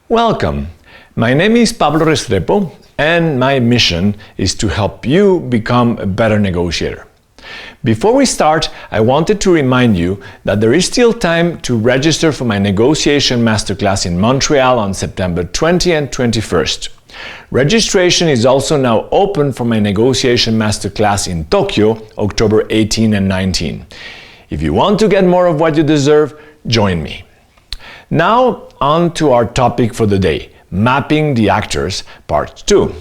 Welcome! My name is Pablo Restrepo, and my mission is to help you become a better negotiator. Before we start, I wanted to remind you that there is still time to register for my negotiation masterclass in Montreal on September 20 and 21st. Registration is also now open for my negotiation masterclass in Tokyo, October 18 and 19. If you want to get more of what you deserve, join me. Now on to our topic for the day, mapping the actors, part 2.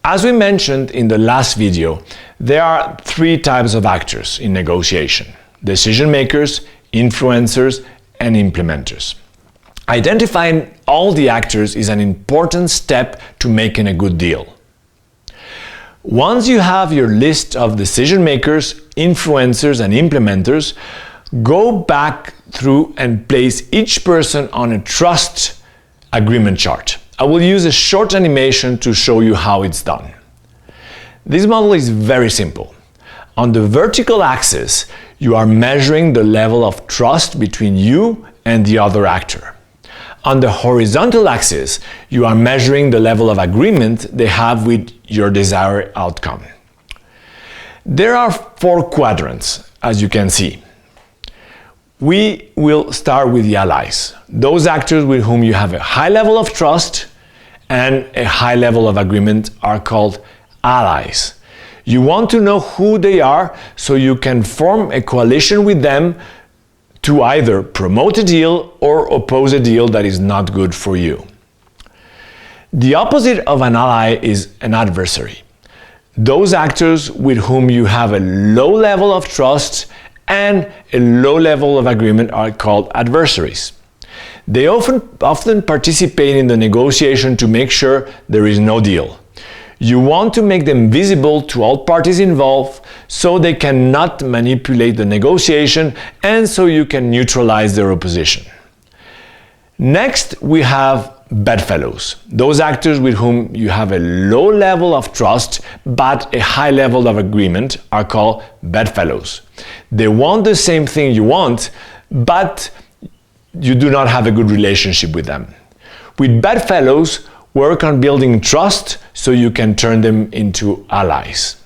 As we mentioned in the last video, there are 3 types of actors in negotiation: decision makers, influencers, and implementers. Identifying all the actors is an important step to making a good deal. Once you have your list of decision makers, influencers, and implementers, go back through and place each person on a trust agreement chart. I will use a short animation to show you how it's done. This model is very simple. On the vertical axis, you are measuring the level of trust between you and the other actor. On the horizontal axis, you are measuring the level of agreement they have with your desired outcome. There are 4 quadrants, as you can see. We will start with the allies, those actors with whom you have a high level of trust and a high level of agreement are called allies. You want to know who they are so you can form a coalition with them to either promote a deal or oppose a deal that is not good for you. The opposite of an ally is an adversary. Those actors with whom you have a low level of trust and a low level of agreement are called adversaries. They often participate in the negotiation to make sure there is no deal. You want to make them visible to all parties involved so they cannot manipulate the negotiation and so you can neutralize their opposition. Next, we have bedfellows, those actors with whom you have a low level of trust but a high level of agreement are called bedfellows. They want the same thing you want, but you do not have a good relationship with them. With bedfellows, work on building trust so you can turn them into allies.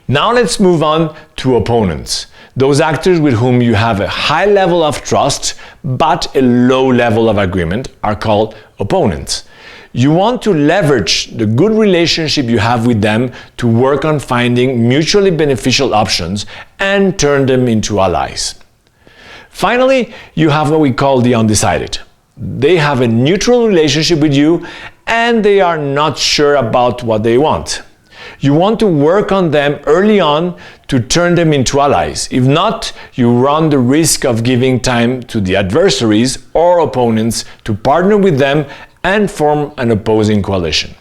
Now let's move on to opponents. Those actors with whom you have a high level of trust but a low level of agreement are called opponents. You want to leverage the good relationship you have with them to work on finding mutually beneficial options and turn them into allies. Finally, you have what we call the undecided. They have a neutral relationship with you and they are not sure about what they want. You want to work on them early on to turn them into allies. If not, you run the risk of giving time to the adversaries or opponents to partner with them and form an opposing coalition.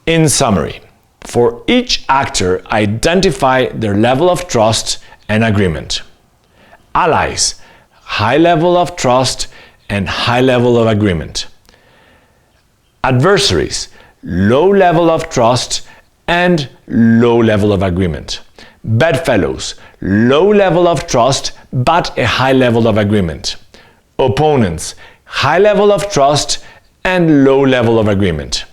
In summary, for each actor, identify their level of trust and agreement. Allies, high level of trust and high level of agreement. Adversaries, low level of trust and low level of agreement. Bedfellows, low level of trust but a high level of agreement. Opponents, high level of trust and low level of agreement.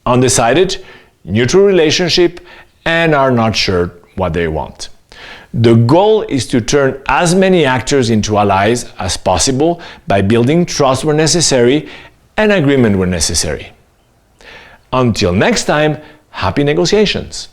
Undecided, neutral relationship and are not sure what they want. The goal is to turn as many actors into allies as possible by building trust where necessary and agreement where necessary. Until next time, happy negotiations!